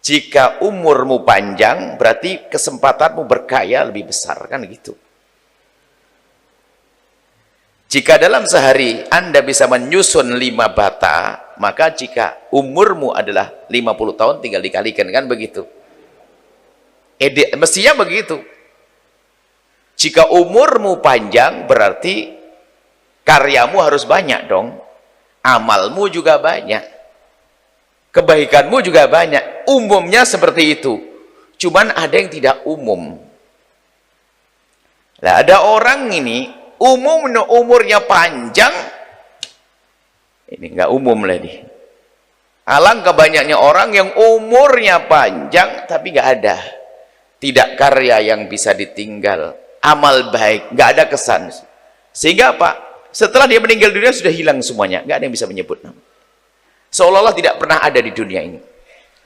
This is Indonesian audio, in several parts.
Jika umurmu panjang, berarti kesempatanmu berkaya lebih besar, kan gitu. Jika dalam sehari Anda bisa menyusun 5 bata, maka jika umurmu adalah 50 tahun, tinggal dikalikan, kan begitu. Mestinya begitu. Jika umurmu panjang, berarti karyamu harus banyak dong. Amalmu juga banyak. Kebaikanmu juga banyak. Umumnya seperti itu. Cuman ada yang tidak umum. Nah, ada orang ini umurnya panjang, ini nggak umum lah nih. Alangkah banyaknya orang yang umurnya panjang tapi nggak ada, tidak karya yang bisa ditinggal, amal baik nggak ada kesan, sehingga apa? Setelah dia meninggal dunia sudah hilang semuanya, nggak ada yang bisa menyebut nama. Seolah-olah tidak pernah ada di dunia ini.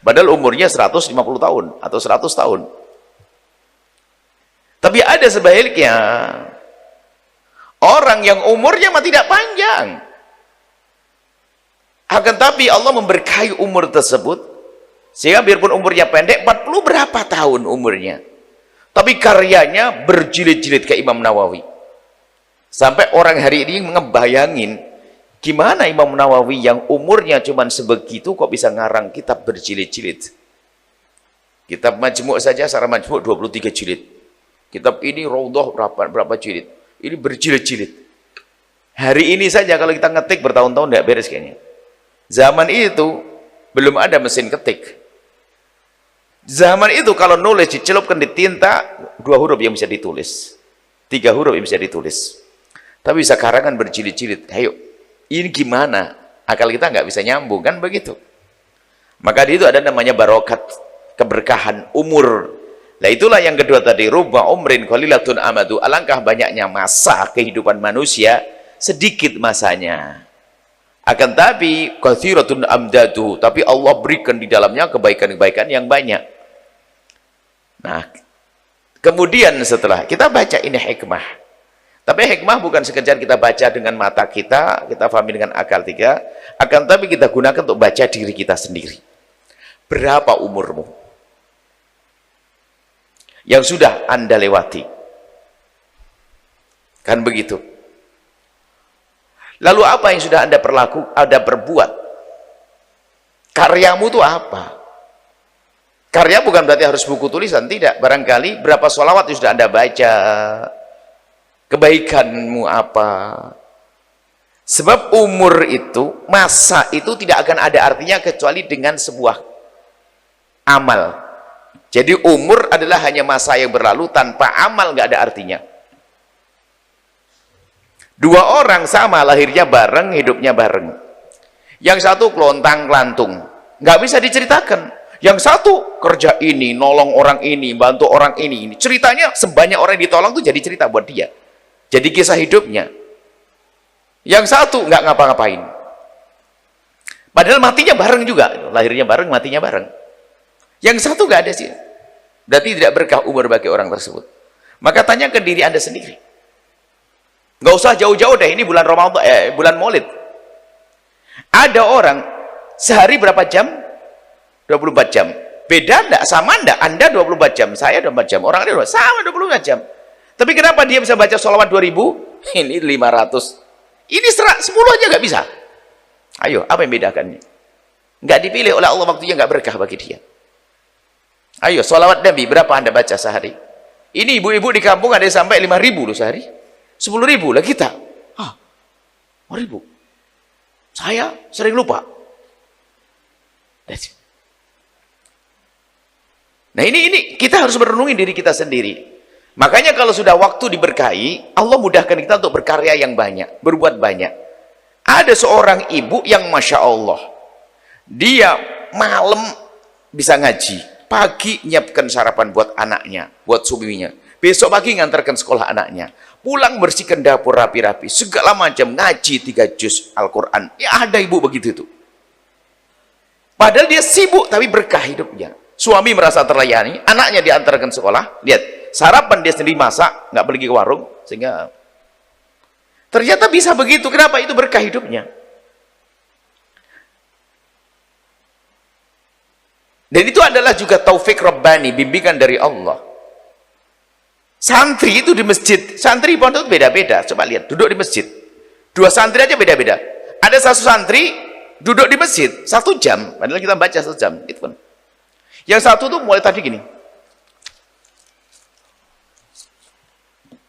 Padahal umurnya 150 tahun atau 100 tahun. Tapi ada sebaliknya. Orang yang umurnya tidak panjang. Akan tapi Allah memberkahi umur tersebut. Sehingga biarpun umurnya pendek, 40 berapa tahun umurnya. Tapi karyanya berjilid-jilid ke Imam Nawawi. Sampai orang hari ini ngebayangin, gimana Imam Nawawi yang umurnya cuma sebegitu kok bisa ngarang kitab berjilid-jilid. Kitab Majmu' saja secara Majmu' 23 jilid. Kitab ini Raudhah berapa jilid. Ini berjilid-jilid. Hari ini saja kalau kita ngetik bertahun-tahun tidak beres kayaknya. Zaman itu belum ada mesin ketik. Zaman itu kalau nulis dicelupkan di tinta, 2 huruf yang bisa ditulis. 3 huruf yang bisa ditulis. Tapi bisa karangan berjilid-jilid. Ayo. Ini gimana? Akal kita nggak bisa nyambung, kan begitu. Maka di itu ada namanya barokat, keberkahan umur. Nah itulah yang kedua tadi, rubba umrin qalilatun amadu. Alangkah banyaknya masa kehidupan manusia, sedikit masanya. Akan tapi katsiratun amdadu, tapi Allah berikan di dalamnya kebaikan-kebaikan yang banyak. Nah, kemudian setelah kita baca ini hikmah. Tapi hikmah bukan sekedar kita baca dengan mata kita pahami dengan akal kita, akan tapi kita gunakan untuk baca diri kita sendiri. Berapa umurmu yang sudah Anda lewati? Kan begitu. Lalu apa yang sudah Anda perbuat? Karyamu itu apa? Karya bukan berarti harus buku tulisan, tidak. Barangkali berapa sholawat yang sudah Anda baca? Kebaikanmu apa? Sebab umur itu, masa itu tidak akan ada artinya kecuali dengan sebuah amal. Jadi umur adalah hanya masa yang berlalu, tanpa amal nggak ada artinya. 2 orang sama, lahirnya bareng, hidupnya bareng. Yang satu kelontang-kelantung, nggak bisa diceritakan. Yang satu kerja ini, nolong orang ini, bantu orang ini. Ceritanya sebanyak orang yang ditolong tuh jadi cerita buat dia. Jadi kisah hidupnya. Yang satu nggak ngapa-ngapain. Padahal matinya bareng juga. Lahirnya bareng, matinya bareng. Yang satu nggak ada sih. Berarti tidak berkah umur bagi orang tersebut. Maka tanya ke diri Anda sendiri. Nggak usah jauh-jauh deh, ini bulan Ramadan, bulan Maulid. Ada orang sehari berapa jam? 24 jam. Beda enggak? Sama enggak? Anda 24 jam, saya 24 jam. Orang lain sama 24 jam. Tapi kenapa dia bisa baca sholawat 2000? Ini 500. Ini 10 aja nggak bisa. Ayo, apa yang bedakannya? Nggak dipilih oleh Allah, waktunya nggak berkah bagi dia. Ayo, sholawat Nabi berapa Anda baca sehari? Ini ibu-ibu di kampung ada yang sampai 5.000 loh sehari. 10.000 lah kita. 5.000. Saya sering lupa. Nah ini kita harus merenungi diri kita sendiri. Makanya kalau sudah waktu diberkahi, Allah mudahkan kita untuk berkarya yang banyak, berbuat banyak. Ada seorang ibu yang Masya Allah, dia malam bisa ngaji, pagi nyiapkan sarapan buat anaknya, buat suaminya, besok pagi ngantarkan sekolah anaknya, pulang bersihkan dapur rapi-rapi, segala macam, ngaji 3 juz Al-Quran. Ya ada ibu begitu itu. Padahal dia sibuk tapi berkah hidupnya. Suami merasa terlayani, anaknya diantarkan sekolah, lihat, sarapan dia sendiri masak, nggak pergi ke warung, sehingga ternyata bisa begitu. Kenapa? Itu berkah hidupnya. Dan itu adalah juga taufik Rabbani, bimbingan dari Allah. Santri itu di masjid, santri pondok beda-beda. Coba lihat, duduk di masjid. 2 santri aja beda-beda. Ada 1 santri duduk di masjid 1 jam, padahal kita baca 1 jam. Itu kan. Yang satu tuh mulai tadi gini.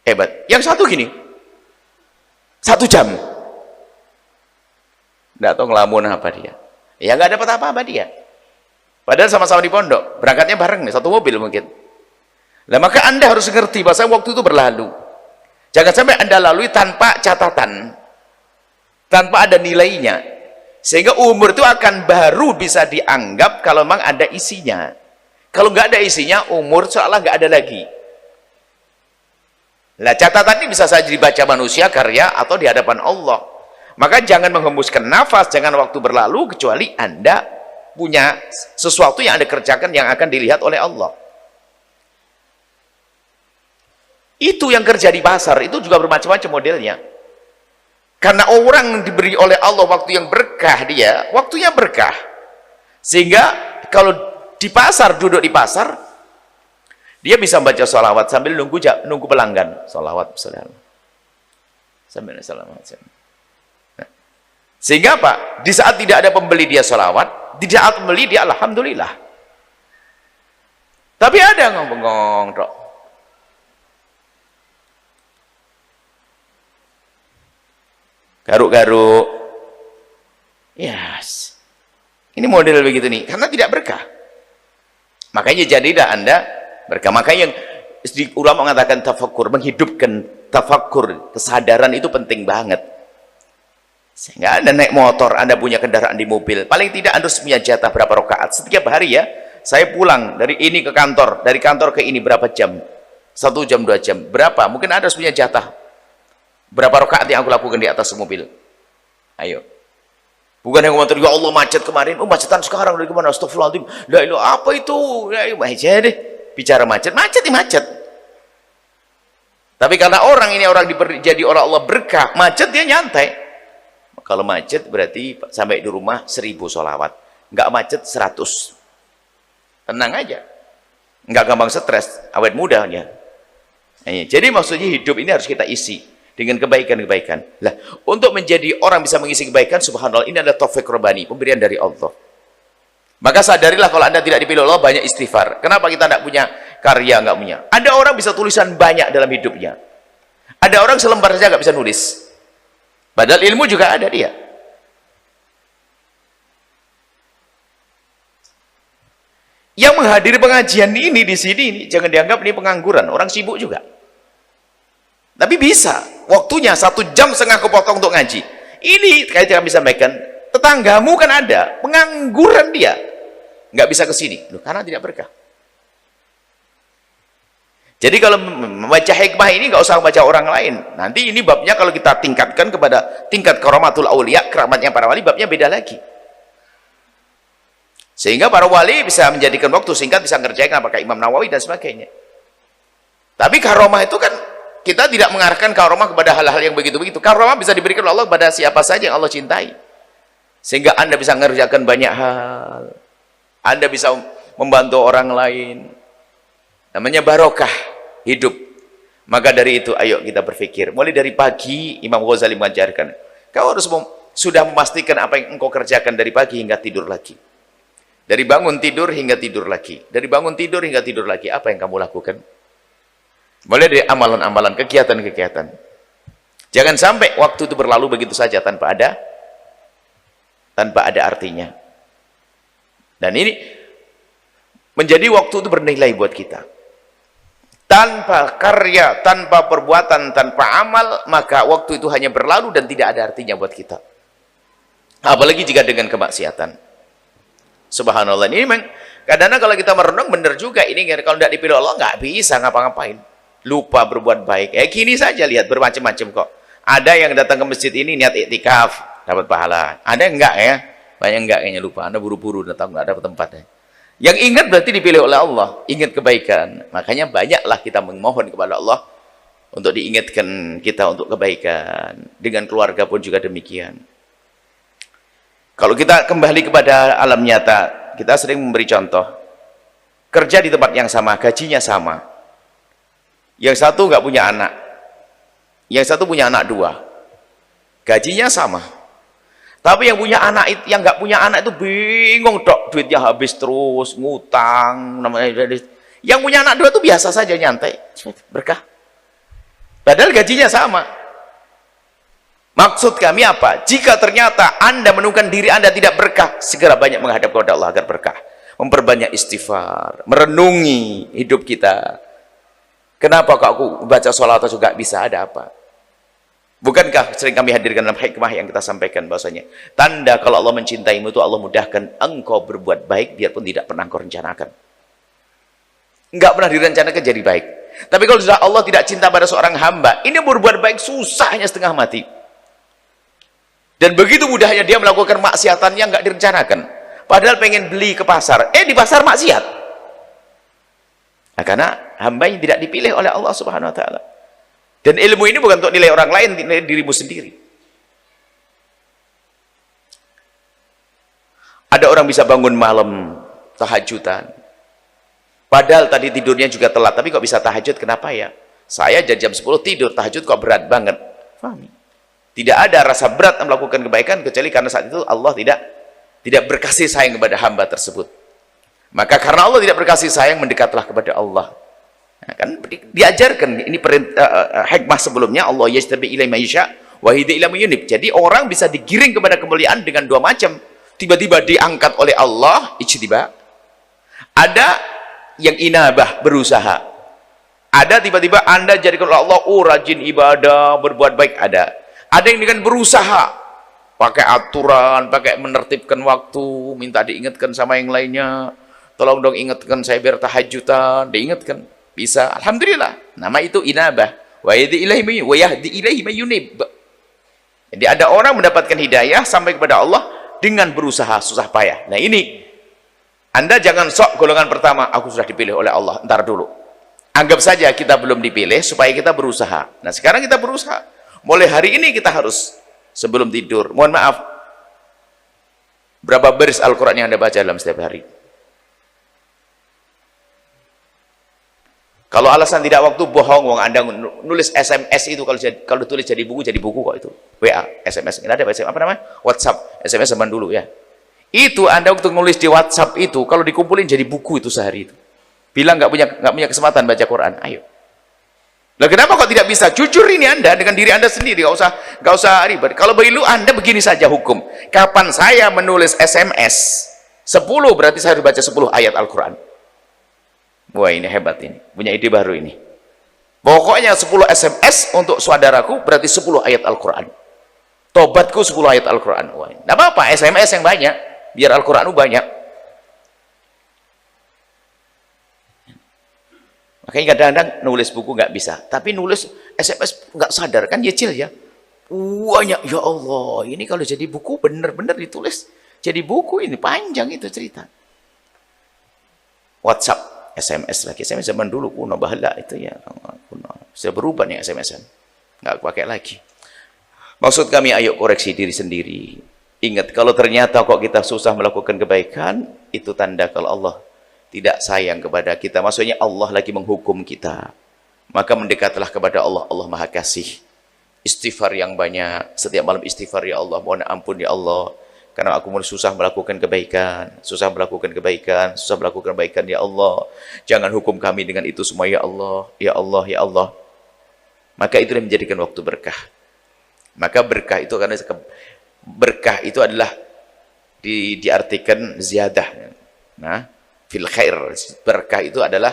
Hebat. Yang satu gini. 1 jam. Nggak tahu ngelamun apa dia. Ya nggak dapat apa-apa dia. Padahal sama-sama di pondok, berangkatnya bareng nih, 1 mobil mungkin. Nah, maka Anda harus ngerti bahwa waktu itu berlalu. Jangan sampai Anda lalui tanpa catatan, tanpa ada nilainya. Sehingga umur itu akan baru bisa dianggap kalau memang ada isinya. Kalau nggak ada isinya, umur seolah nggak ada lagi. Nah, catatan ini bisa saja dibaca manusia, karya, atau di hadapan Allah. Maka jangan menghembuskan nafas, jangan waktu berlalu, kecuali Anda punya sesuatu yang Anda kerjakan yang akan dilihat oleh Allah. Itu yang kerja di pasar, itu juga bermacam-macam modelnya. Karena orang diberi oleh Allah waktu yang berkah, dia waktunya berkah. Sehingga kalau di pasar, duduk di pasar, dia bisa baca sholawat sambil nunggu pelanggan. Sholawat, sambil sholawat. Sehingga apa? Di saat tidak ada pembeli dia sholawat, di saat pembeli dia alhamdulillah. Tapi ada yang bengong tok. Garuk-garuk. Yes. Ini model begitu nih, karena tidak berkah. Makanya jadilah Anda berkah. Makanya yang ulama mengatakan tafakkur, menghidupkan tafakkur, kesadaran itu penting banget. Sehingga Anda naik motor, Anda punya kendaraan di mobil, paling tidak Anda harus punya jatah berapa rakaat setiap hari ya. Saya pulang dari ini ke kantor, dari kantor ke ini berapa jam, 1 jam 2 jam berapa, mungkin Anda harus punya jatah berapa rakaat yang aku lakukan di atas mobil. Ayo, bukan yang komentar, ya Allah macet kemarin, oh macetan sekarang dari kemana, astagfirullahaladzim, lah itu apa itu, ya aja deh bicara macet, macet. Tapi karena orang ini orang jadi oleh Allah berkah, macet dia nyantai. Kalau macet berarti sampai di rumah 1000 sholawat, nggak macet 100, tenang aja, nggak gampang stres, awet mudanya. Jadi maksudnya hidup ini harus kita isi dengan kebaikan-kebaikan. Lah, untuk menjadi orang bisa mengisi kebaikan, subhanallah, ini adalah taufik Rabbani, pemberian dari Allah. Maka sadarilah kalau Anda tidak dipilih Allah, banyak istighfar. Kenapa kita tidak punya karya, nggak punya? Ada orang bisa tulisan banyak dalam hidupnya, ada orang selembar saja nggak bisa nulis. Padahal ilmu juga ada dia. Yang menghadiri pengajian ini di sini ini, jangan dianggap ini pengangguran, orang sibuk juga. Tapi bisa, waktunya 1,5 jam kepotong untuk ngaji. Ini kayak kami sampaikan, tetanggamu kan ada, pengangguran dia, nggak bisa ke sini, karena tidak berkah. Jadi kalau membaca hikmah ini nggak usah membaca orang lain. Nanti ini babnya kalau kita tingkatkan kepada tingkat karamatul aulia, keramatnya para wali, babnya beda lagi. Sehingga para wali bisa menjadikan waktu singkat, bisa ngerjain apakah Imam Nawawi dan sebagainya. Tapi karomah itu kan kita tidak mengarahkan karomah kepada hal-hal yang begitu-begitu. Karomah bisa diberikan Allah kepada siapa saja yang Allah cintai. Sehingga Anda bisa mengerjakan banyak hal. Anda bisa membantu orang lain. Namanya barokah hidup. Maka dari itu ayo kita berpikir, mulai dari pagi Imam Ghazali mengajarkan, kau harus sudah memastikan apa yang engkau kerjakan dari pagi hingga tidur lagi. Dari bangun tidur hingga tidur lagi. Dari bangun tidur hingga tidur lagi, apa yang kamu lakukan? Mulai dari amalan-amalan, kegiatan-kegiatan. Jangan sampai waktu itu berlalu begitu saja tanpa ada artinya. Dan ini menjadi waktu itu bernilai buat kita. Tanpa karya, tanpa perbuatan, tanpa amal, maka waktu itu hanya berlalu dan tidak ada artinya buat kita. Apalagi jika dengan kemaksiatan. Subhanallah, ini memang kadang-kadang kalau kita merenung benar juga, ini kalau tidak dipilih Allah nggak bisa ngapa-ngapain. Lupa berbuat baik. Gini saja, lihat bermacam-macam kok. Ada yang datang ke masjid ini niat iktikaf, dapat pahala. Ada yang enggak ya? Banyak enggak kayaknya, lupa. Anda buru-buru datang, nggak dapat tempatnya. Yang ingat berarti dipilih oleh Allah, ingat kebaikan. Makanya banyaklah kita memohon kepada Allah untuk diingatkan kita untuk kebaikan. Dengan keluarga pun juga demikian. Kalau kita kembali kepada alam nyata, kita sering memberi contoh, kerja di tempat yang sama, gajinya sama. Yang satu nggak punya anak, yang satu punya anak 2, gajinya sama. Tapi yang punya anak, yang nggak punya anak itu bingung dok, duitnya habis terus, ngutang, namanya. Yang punya anak 2 itu biasa saja, nyantai, berkah. Padahal gajinya sama. Maksud kami apa? Jika ternyata Anda menemukan diri Anda tidak berkah, segera banyak menghadap kepada Allah agar berkah. Memperbanyak istighfar, merenungi hidup kita. Kenapa kok aku baca sholawat juga bisa, ada apa? Bukankah sering kami hadirkan dalam hikmah yang kita sampaikan bahwasanya tanda kalau Allah mencintaimu itu Allah mudahkan engkau berbuat baik biarpun tidak pernah engkau rencanakan. Enggak pernah direncanakan jadi baik. Tapi kalau sudah Allah tidak cinta pada seorang hamba, ini berbuat baik susahnya setengah mati. Dan begitu mudahnya dia melakukan maksiatan yang enggak direncanakan. Padahal pengen beli ke pasar, di pasar maksiat. Nah, karena hamba yang tidak dipilih oleh Allah Subhanahu wa taala. Dan ilmu ini bukan untuk nilai orang lain, nilai dirimu sendiri. Ada orang bisa bangun malam tahajudan. Padahal tadi tidurnya juga telat, tapi kok bisa tahajud? Kenapa ya? Saya jam 10 tidur, tahajud kok berat banget. Fahami? Tidak ada rasa berat melakukan kebaikan kecuali karena saat itu Allah tidak berkasih sayang kepada hamba tersebut. Maka karena Allah tidak berkasih sayang, mendekatlah kepada Allah. Nah, kan diajarkan ini perintah hikmah sebelumnya, Allah yastabi ilai maisha wa hidi ila yunib. Jadi orang bisa digiring kepada kemuliaan dengan 2 macam. Tiba-tiba diangkat oleh Allah, ijtiba. Ada yang inabah, berusaha. Ada tiba-tiba Anda jadikan oleh Allah, rajin ibadah, berbuat baik, ada. Ada yang dengan berusaha, pakai aturan, pakai menertibkan waktu, minta diingatkan sama yang lainnya, tolong dong ingatkan saya biar tahajudan, diingatkan, bisa, alhamdulillah. Nama itu inabah. Wa yahdi ilaihi may yunib. Jadi ada orang mendapatkan hidayah sampai kepada Allah dengan berusaha susah payah. Nah ini, Anda jangan sok golongan pertama, aku sudah dipilih oleh Allah, ntar dulu. Anggap saja kita belum dipilih supaya kita berusaha. Nah sekarang kita berusaha. Mulai hari ini kita harus sebelum tidur, mohon maaf, berapa baris Al-Quran yang Anda baca dalam setiap hari? Kalau alasan tidak waktu, bohong, Anda nulis SMS itu kalau ditulis jadi buku kok itu. WA, SMS, ini ada apa namanya? WhatsApp, SMS zaman dulu ya. Itu Anda waktu nulis di WhatsApp itu, kalau dikumpulin jadi buku itu sehari itu. Bilang nggak punya kesempatan baca Quran, ayo. Lah kenapa kok tidak bisa? Jujur ini Anda dengan diri Anda sendiri, nggak usah ribet. Kalau begitu Anda begini saja hukum. Kapan saya menulis SMS 10 berarti saya harus baca 10 ayat Al-Quran. Wah ini hebat ini, punya ide baru ini. Pokoknya 10 SMS untuk saudaraku berarti 10 ayat Al-Quran. Tobatku 10 ayat Al-Quran. Wah, nggak apa-apa, SMS yang banyak, biar Al-Quranmu banyak. Makanya kadang-kadang nulis buku nggak bisa, tapi nulis SMS nggak sadar, kan nyicil ya. Banyak, ya Allah, ini kalau jadi buku bener-bener ditulis, jadi buku ini panjang itu cerita. WhatsApp, SMS lagi, SMS zaman dulu kuno bahala itu ya, kuno. Sudah berubah nih SMS-an, nggak pakai lagi. Maksud kami, ayo koreksi diri sendiri. Ingat, kalau ternyata kok kita susah melakukan kebaikan, itu tanda kalau Allah tidak sayang kepada kita, maksudnya Allah lagi menghukum kita. Maka mendekatlah kepada Allah, Allah Maha Kasih. Istighfar yang banyak, setiap malam istighfar, ya Allah, mohon ampun ya Allah, karena aku susah melakukan kebaikan, susah melakukan kebaikan ya Allah. Jangan hukum kami dengan itu semua ya Allah, ya Allah, ya Allah. Maka itu yang menjadikan waktu berkah. Maka berkah itu karena berkah itu adalah diartikan ziyadah. Nah, fil khair, berkah itu adalah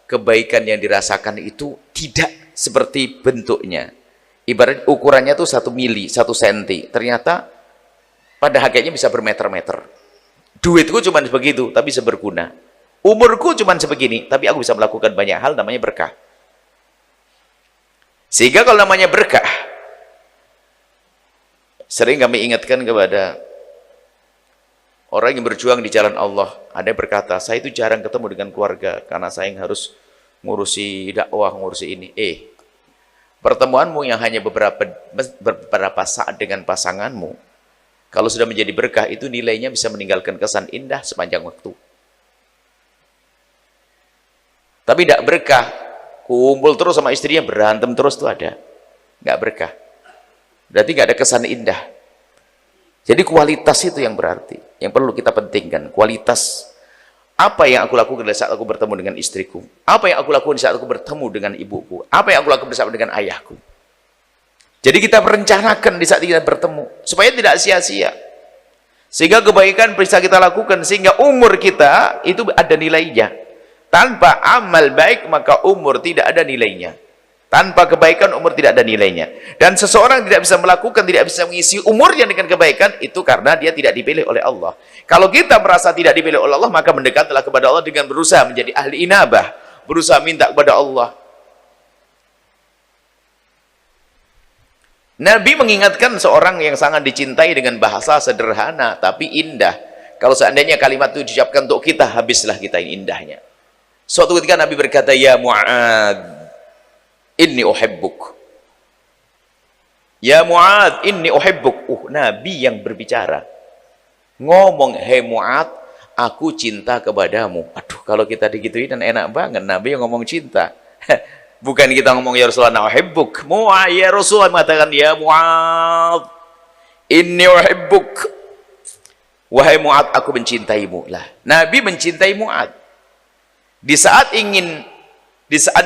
kebaikan yang dirasakan itu tidak seperti bentuknya. Ibarat ukurannya tuh 1 mili, 1 senti. Ternyata pada hakikatnya bisa bermeter-meter. Duitku cuma begitu, tapi bisa berguna. Umurku cuma sebegini, tapi aku bisa melakukan banyak hal, namanya berkah. Sehingga kalau namanya berkah, sering kami ingatkan kepada orang yang berjuang di jalan Allah. Ada yang berkata, saya itu jarang ketemu dengan keluarga karena saya yang harus ngurusi dakwah, ngurusi ini. Pertemuanmu yang hanya beberapa saat dengan pasanganmu, Kalau sudah menjadi berkah itu nilainya bisa meninggalkan kesan indah sepanjang waktu. Tapi tidak berkah, kumpul terus sama istrinya, berantem terus tuh ada. Nggak berkah. Berarti nggak ada kesan indah. Jadi kualitas itu yang berarti, yang perlu kita pentingkan. Kualitas apa yang aku lakukan saat aku bertemu dengan istriku, apa yang aku lakukan saat aku bertemu dengan ibuku, apa yang aku lakukan bersama dengan ayahku. Jadi kita merencanakan di saat kita bertemu supaya tidak sia-sia, sehingga kebaikan bisa kita lakukan sehingga umur kita itu ada nilainya. Tanpa amal baik maka umur tidak ada nilainya. Tanpa kebaikan umur tidak ada nilainya. Dan seseorang tidak bisa melakukan, tidak bisa mengisi umurnya dengan kebaikan, itu karena dia tidak dipilih oleh Allah. Kalau kita merasa tidak dipilih oleh Allah, maka mendekatlah kepada Allah dengan berusaha menjadi ahli inabah, berusaha minta kepada Allah. Nabi mengingatkan seorang yang sangat dicintai dengan bahasa sederhana tapi indah. Kalau seandainya kalimat itu diucapkan untuk kita, habislah kita ini indahnya. Suatu ketika Nabi berkata, "Ya Mu'ad, inni uhibbuk." Ya Mu'ad, inni uhibbuk. Nabi yang berbicara. Ngomong, "Hei Mu'ad, aku cinta kepadamu." Aduh, kalau kita digituin dan enak banget. Nabi yang ngomong cinta. Bukan kita ngomong, "Ya Rasulullah, uhibbuk." Ya Rasulullah mengatakan, "Ya Mu'ad, inni uhibbuk." Wahai Mu'ad, aku mencintaimu. Lah, Nabi mencintai Mu'ad. Di saat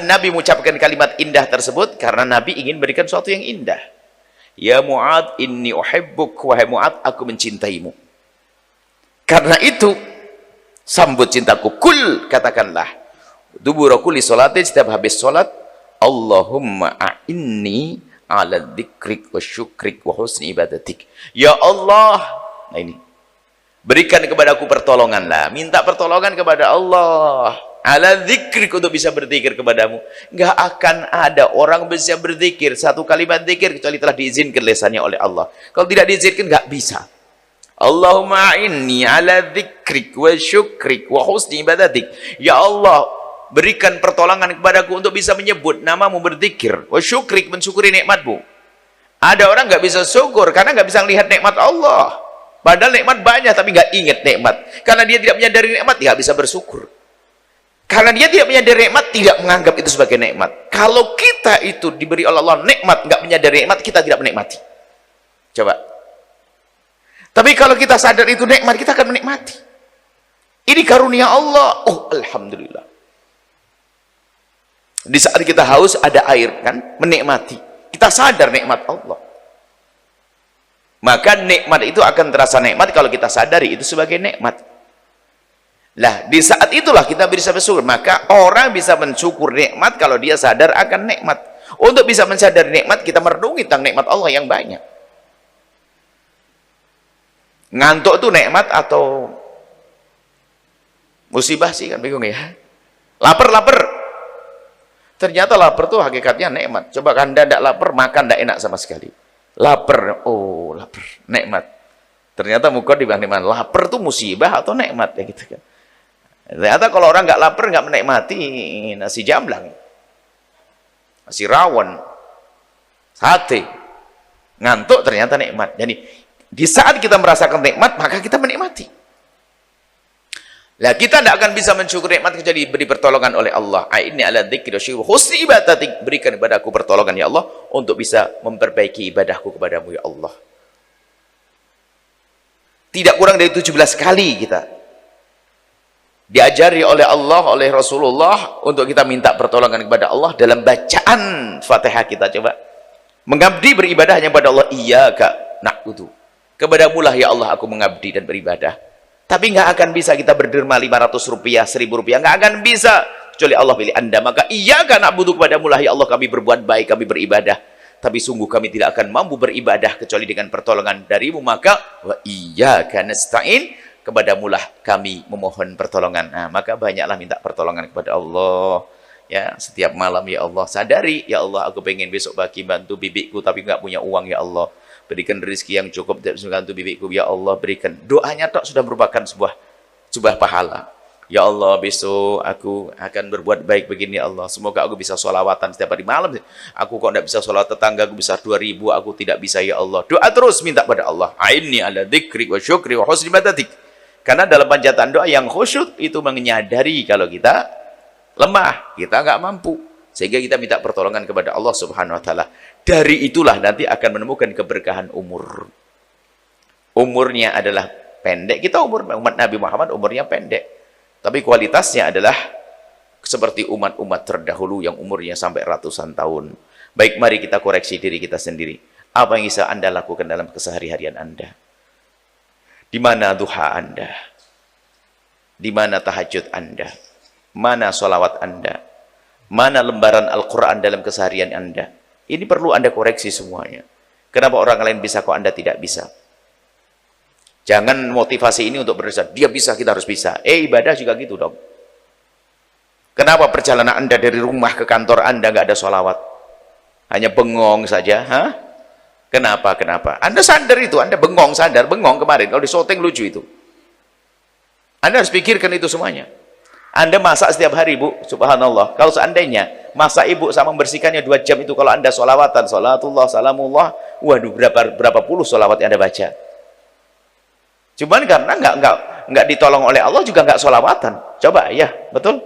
Nabi mengucapkan kalimat indah tersebut, karena Nabi ingin berikan sesuatu yang indah. Ya Mu'ad, inni uhibbuk. Wahai Mu'ad, aku mencintaimu. Karena itu, sambut cintaku. Kul, katakanlah. Dubura kulli sholatin, setiap habis sholat, Allahumma a'inni ala dzikrik wa syukrik wa husni ibadatik. Ya Allah, nah ini, berikan kepadaku pertolonganlah. Minta pertolongan kepada Allah. Ala dzikrik, untuk bisa berzikir kepadamu. Enggak akan ada orang bisa berzikir satu kalimat zikir kecuali telah diizinkan lisannya oleh Allah. Kalau tidak diizinkan enggak bisa. Allahumma inni ala dzikrik wa syukrik wa husni ibadatik. Ya Allah, berikan pertolongan kepadaku untuk bisa menyebut namamu, berzikir, wa syukrik, mensyukuri nikmatmu. Ada orang enggak bisa syukur karena enggak bisa melihat nikmat Allah. Padahal nikmat banyak tapi enggak ingat nikmat. Karena dia tidak menyadari nikmat, dia enggak bisa bersyukur. Karena dia tidak menyadari nikmat, tidak menganggap itu sebagai nikmat. Kalau kita itu diberi oleh Allah nikmat, nggak menyadari nikmat, kita tidak menikmati. Coba. Tapi kalau kita sadar itu nikmat, kita akan menikmati. Ini karunia Allah. Oh, alhamdulillah. Di saat kita haus ada air, kan? Menikmati. Kita sadar nikmat Allah. Maka nikmat itu akan terasa nikmat kalau kita sadari itu sebagai nikmat. Lah, di saat itulah kita bisa bersyukur. Maka orang bisa mensyukur nikmat kalau dia sadar akan nikmat. Untuk bisa mensadari nikmat, kita merenungi tentang nikmat Allah yang banyak. Ngantuk itu nikmat atau musibah sih, kan bingung ya. Lapar. Ternyata lapar tuh hakikatnya nikmat. Coba kan Anda tidak lapar, makan tidak enak sama sekali. Lapar, oh lapar, nikmat. Ternyata muka dibandingkan lapar tuh musibah atau nikmat ya gitu kan. Ternyata kalau orang nggak lapar, nggak menikmati nasi jamblang, nasi rawon, sate, ngantuk ternyata nikmat. Jadi di saat kita merasakan nikmat, maka kita menikmati. Lah, kita tidak akan bisa mensyukuri nikmat kecuali diberi pertolongan oleh Allah. Ini ala dzikri wa syukur husni ibadatik. Berikan kepadaku pertolongan ya Allah untuk bisa memperbaiki ibadahku kepadamu ya Allah. Tidak kurang dari 17 kali kita diajari oleh Allah, oleh Rasulullah untuk kita minta pertolongan kepada Allah dalam bacaan Fatihah kita. Coba mengabdi beribadah hanya kepada Allah. Iyyaka na'budu, kepadamulah ya Allah aku mengabdi dan beribadah. Tapi nggak akan bisa kita berderma 500 rupiah, 1000 rupiah, nggak akan bisa kecuali Allah pilih Anda. Maka iyyaka na'budu, kepadamulah ya Allah kami berbuat baik, kami beribadah, tapi sungguh kami tidak akan mampu beribadah kecuali dengan pertolongan darimu. Maka wa iyyaka nasta'in, kepadamulah kami memohon pertolongan. Nah, maka banyaklah minta pertolongan kepada Allah ya, setiap malam. Ya Allah, sadari ya Allah aku pengen besok pagi bantu bibikku tapi nggak punya uang ya Allah, berikan rezeki yang cukup untuk bantu bibikku ya Allah, berikan. Doanya tok sudah merupakan sebuah pahala. Ya Allah, besok aku akan berbuat baik begini ya Allah. Semoga aku bisa sholawatan setiap hari malam. Aku kok tidak bisa sholat tetangga, aku bisa 2000, aku tidak bisa ya Allah. Doa terus minta pada Allah. Aini ala dzikri wa syukri wa husni ibadatik. Karena dalam panjatan doa yang khusyuk itu menyadari kalau kita lemah, kita nggak mampu. Sehingga kita minta pertolongan kepada Allah Subhanahu wa taala. Dari itulah nanti akan menemukan keberkahan umur. Umurnya adalah pendek. Kita umat Nabi Muhammad umurnya pendek. Tapi kualitasnya adalah seperti umat-umat terdahulu yang umurnya sampai ratusan tahun. Baik, mari kita koreksi diri kita sendiri. Apa yang bisa Anda lakukan dalam kesehari-harian Anda? Di mana duha Anda? Di mana tahajud Anda? Mana sholawat Anda? Mana lembaran Al-Quran dalam keseharian Anda? Ini perlu Anda koreksi semuanya. Kenapa orang lain bisa kok Anda tidak bisa? Jangan motivasi ini untuk berdasar, dia bisa, kita harus bisa. Ibadah juga gitu dong. Kenapa perjalanan Anda dari rumah ke kantor Anda nggak ada sholawat? Hanya bengong saja, hah? Kenapa? Anda sadar itu, Anda bengong, sadar, bengong kemarin, kalau di syuting lucu itu. Anda harus pikirkan itu semuanya. Anda masak setiap hari, Bu, subhanallah. Kalau seandainya masak Ibu sama membersihkannya 2 jam itu, kalau Anda sholawatan, sholatullah, salamullah, waduh, berapa puluh sholawat yang Anda baca. Cuman karena nggak ditolong oleh Allah juga nggak sholawatan. Coba ya, betul?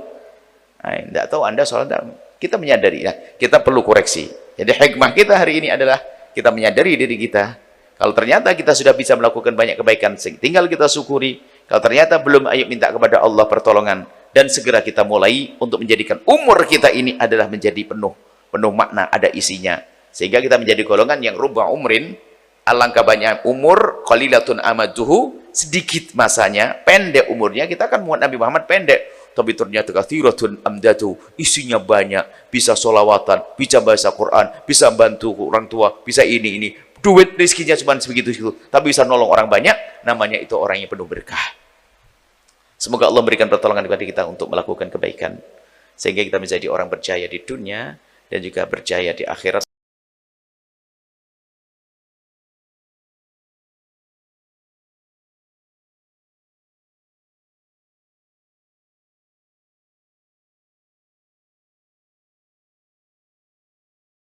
Nggak tahu Anda sholat. Kita menyadari, kita perlu koreksi. Jadi hikmah kita hari ini adalah kita menyadari diri kita. Kalau ternyata kita sudah bisa melakukan banyak kebaikan, tinggal kita syukuri. Kalau ternyata belum, ayo minta kepada Allah pertolongan. Dan segera kita mulai untuk menjadikan umur kita ini adalah menjadi penuh makna, ada isinya. Sehingga kita menjadi golongan yang rubba umrin, alangkah banyak umur, qalilatun amaduhu, sedikit masanya, pendek umurnya. Kita kan muat Nabi Muhammad pendek, tapi ternyata kathiratun amdatu, isinya banyak, bisa sholawatan, bisa baca Quran, bisa bantu orang tua, bisa ini, duit rezekinya cuma sebegitu, tapi bisa nolong orang banyak, namanya itu orang yang penuh berkah. Semoga Allah memberikan pertolongan kepada kita untuk melakukan kebaikan, sehingga kita menjadi orang berjaya di dunia, dan juga berjaya di akhirat.